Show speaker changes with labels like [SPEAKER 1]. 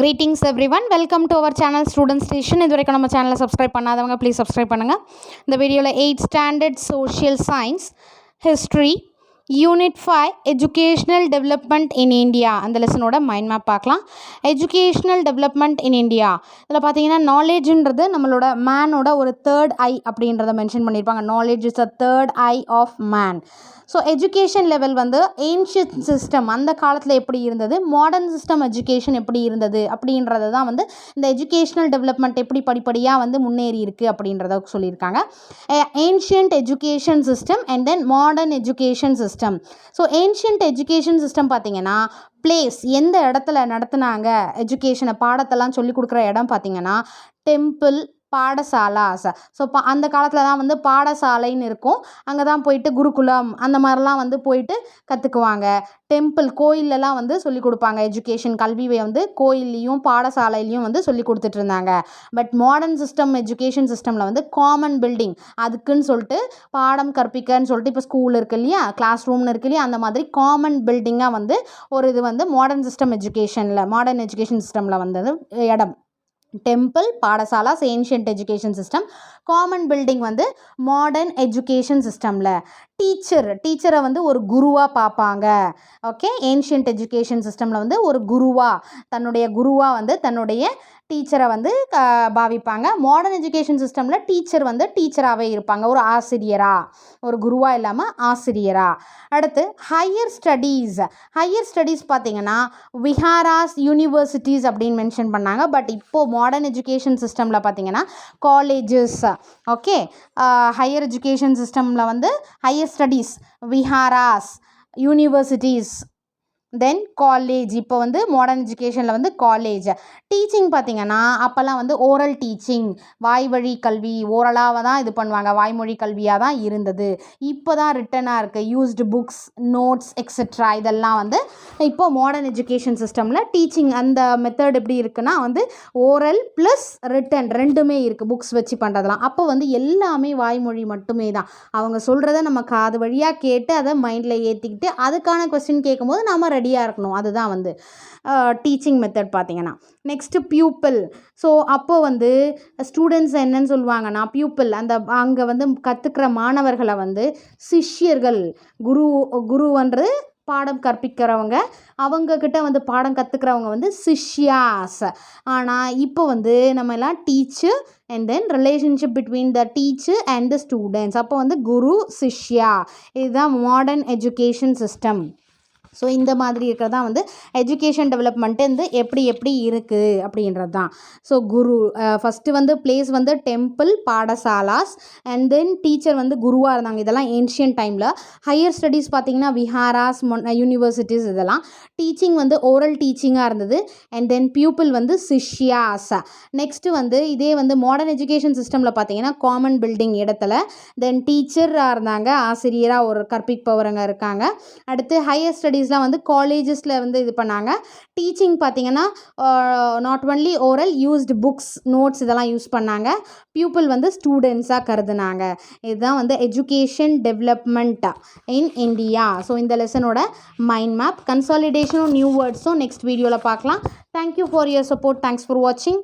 [SPEAKER 1] Greetings everyone, welcome to our channel Student Station. இதுவரைக்கும் நம்ம சேனலை சப்ஸ்கிரைப் பண்ணாதவங்க ப்ளீஸ் சப்ஸ்கிரைப் பண்ணுங்கள். இந்த வீடியோவில் 8th Standard Social Science History Unit 5 Educational Development in India அந்த லெசனோட மைண்ட் மேப் பார்க்கலாம். எஜுகேஷ்னல் டெவலப்மெண்ட் இன் இந்தியா இதில் பார்த்தீங்கன்னா நாலேஜுன்றது நம்மளோட மேனோட ஒரு தேர்ட் ஐ அப்படின்றத மென்ஷன் பண்ணியிருப்பாங்க. Knowledge is a third eye of man. So education level வந்து ஏன்ஷியன்ட் சிஸ்டம் அந்த காலத்தில் எப்படி இருந்தது, மாடர்ன் சிஸ்டம் எஜுகேஷன் எப்படி இருந்தது அப்படின்றது தான் வந்து இந்த எஜுகேஷ்னல் டெவலப்மெண்ட் எப்படி படிப்படியாக வந்து முன்னேறி இருக்குது அப்படின்றத சொல்லியிருக்காங்க. Ancient education system and then modern education system. So ancient education system பார்த்திங்கன்னா பிளேஸ் எந்த இடத்துல நடத்துனாங்க எஜுகேஷனை பாடத்தெல்லாம் சொல்லிக் கொடுக்குற இடம் பார்த்திங்கன்னா டெம்பிள், பாடசாலாஸ். ஸோ அந்த காலத்தில் தான் வந்து பாடசாலைன்னு இருக்கும். அங்கே தான் போயிட்டு குருகுலம் அந்த மாதிரிலாம் வந்து போயிட்டு கற்றுக்குவாங்க. டெம்பிள் கோயிலெலாம் வந்து சொல்லிக் கொடுப்பாங்க. எஜுகேஷன் கல்வியை வந்து கோயில்லையும் பாடசாலையிலையும் வந்து சொல்லி கொடுத்துட்டு இருந்தாங்க. பட் மாடர்ன் சிஸ்டம் எஜுகேஷன் சிஸ்டமில் வந்து காமன் பில்டிங் அதுக்குன்னு சொல்லிட்டு பாடம் கற்பிக்கன்னு சொல்லிட்டு இப்போ ஸ்கூல் இருக்குது இல்லையா, கிளாஸ் ரூம்னு இருக்குது இல்லையா, அந்த மாதிரி காமன் பில்டிங்காக வந்து ஒரு இது வந்து மாடர்ன் சிஸ்டம் எஜுகேஷனில் மாடர்ன் எஜுகேஷன் சிஸ்டமில் வந்தது இடம். டெம்பிள், பாடசாலாஸ் ancient education system. Common building வந்து மாடர்ன் எஜுகேஷன் சிஸ்டமில். டீச்சரை வந்து ஒரு குருவாக பார்ப்பாங்க. ஓகே, ஏன்ஷியன்ட் எஜுகேஷன் சிஸ்டமில் வந்து ஒரு குருவாக வந்து தன்னுடைய டீச்சரை வந்து பாவிப்பாங்க. மாடர்ன் எஜுகேஷன் சிஸ்டமில் டீச்சர் வந்து டீச்சராகவே இருப்பாங்க, ஒரு ஆசிரியராக, ஒரு குருவாக இல்லாமல் ஆசிரியராக. அடுத்து ஹையர் ஸ்டடீஸ் பார்த்திங்கன்னா விஹாராஸ், யூனிவர்சிட்டிஸ் அப்படின்னு மென்ஷன் பண்ணாங்க. பட் இப்போது மாடர்ன் எஜுகேஷன் சிஸ்டமில் பார்த்திங்கன்னா காலேஜஸ். ஓகே, ஹையர் எஜுகேஷன் சிஸ்டமில் வந்து ஹையர் ஸ்டடீஸ் விஹாராஸ், யூனிவர்சிட்டிஸ், தென் காலேஜ். இப்போ வந்து மாடர்ன் எஜுகேஷனில் வந்து காலேஜ். டீச்சிங் பார்த்திங்கன்னா அப்போல்லாம் வந்து ஓரல் டீச்சிங், வாய்வழி கல்வி, ஓரலாக தான் இது பண்ணுவாங்க, வாய்மொழி கல்வியாக தான் இருந்தது. இப்போ தான் ரிட்டனாக இருக்குது, யூஸ்டு புக்ஸ், நோட்ஸ் எக்ஸெட்ரா. இதெல்லாம் வந்து இப்போ மாடர்ன் எஜுகேஷன் சிஸ்டமில் டீச்சிங் அந்த மெத்தட் எப்படி இருக்குன்னா வந்து ஓரல் ப்ளஸ் ரிட்டன் ரெண்டுமே இருக்குது, புக்ஸ் வச்சு பண்ணுறதெல்லாம். அப்போ வந்து எல்லாமே வாய்மொழி மட்டுமே தான். அவங்க சொல்கிறத நம்ம காது வழியாக கேட்டு அதை மைண்டில் ஏற்றிக்கிட்டு அதுக்கான கொஸ்டின் கேட்கும்போது நம்ம ரெடியாக இருக்கணும். அதுதான் வந்து டீச்சிங் மெத்தட் பார்த்திங்கன்னா. Next pupil. ஸோ அப்போது வந்து ஸ்டூடெண்ட்ஸ் என்னன்னு சொல்லுவாங்கன்னா பியூப்பிள், அந்த அங்கே வந்து கற்றுக்கிற மாணவர்களை வந்து சிஷ்யர்கள், குருவன்று பாடம் கற்பிக்கிறவங்க, அவங்கக்கிட்ட வந்து பாடம் கற்றுக்கிறவங்க வந்து சிஷ்யாஸ். ஆனால் இப்போ வந்து நம்ம எல்லாம் teacher and then relationship between the teacher and the students. அப்போ வந்து குரு சிஷ்யா. இதுதான் மாடர்ன் எஜுகேஷன் சிஸ்டம். ஸோ இந்த மாதிரி இருக்கிறது தான் வந்து எஜுகேஷன் டெவலப்மெண்ட்டு வந்து எப்படி இருக்குது அப்படின்றது தான். ஸோ ஃபஸ்ட்டு வந்து பிளேஸ் வந்து டெம்பிள், பாடசாலாஸ் அண்ட் தென் டீச்சர் வந்து குருவாக இருந்தாங்க. இதெல்லாம் ஏன்ஷியன்ட் டைமில். ஹையர் ஸ்டடீஸ் பார்த்திங்கன்னா விஹாராஸ், யூனிவர்சிட்டிஸ். இதெல்லாம் டீச்சிங் வந்து ஓரல் டீச்சிங்காக இருந்தது. அண்ட் தென் பியூப்பிள் வந்து சிஷ்யாஸ். நெக்ஸ்ட்டு வந்து இதே வந்து மாடர்ன் எஜுகேஷன் சிஸ்டமில் பார்த்திங்கன்னா காமன் பில்டிங் இடத்துல தென் டீச்சராக இருந்தாங்க, ஆசிரியராக ஒரு கற்பிப்பவருங்க இருக்காங்க. அடுத்து ஹையர் ஸ்டடீஸ்லாம் வந்து காலேஜஸில் வந்து இது பண்ணாங்க. டீச்சிங் பார்த்திங்கன்னா not only oral, used books, notes இதெல்லாம் யூஸ் பண்ணாங்க. பியூப்பிள் வந்து ஸ்டூடெண்ட்ஸாக கருதுனாங்க. இதுதான் வந்து education development in India. So இந்த லெசனோட மைண்ட் மேப், கன்சாலிடேஷனும் நியூ வேர்ட்ஸும் நெக்ஸ்ட் வீடியோவில் பார்க்கலாம். Thank you for your support. Thanks for வாட்சிங்.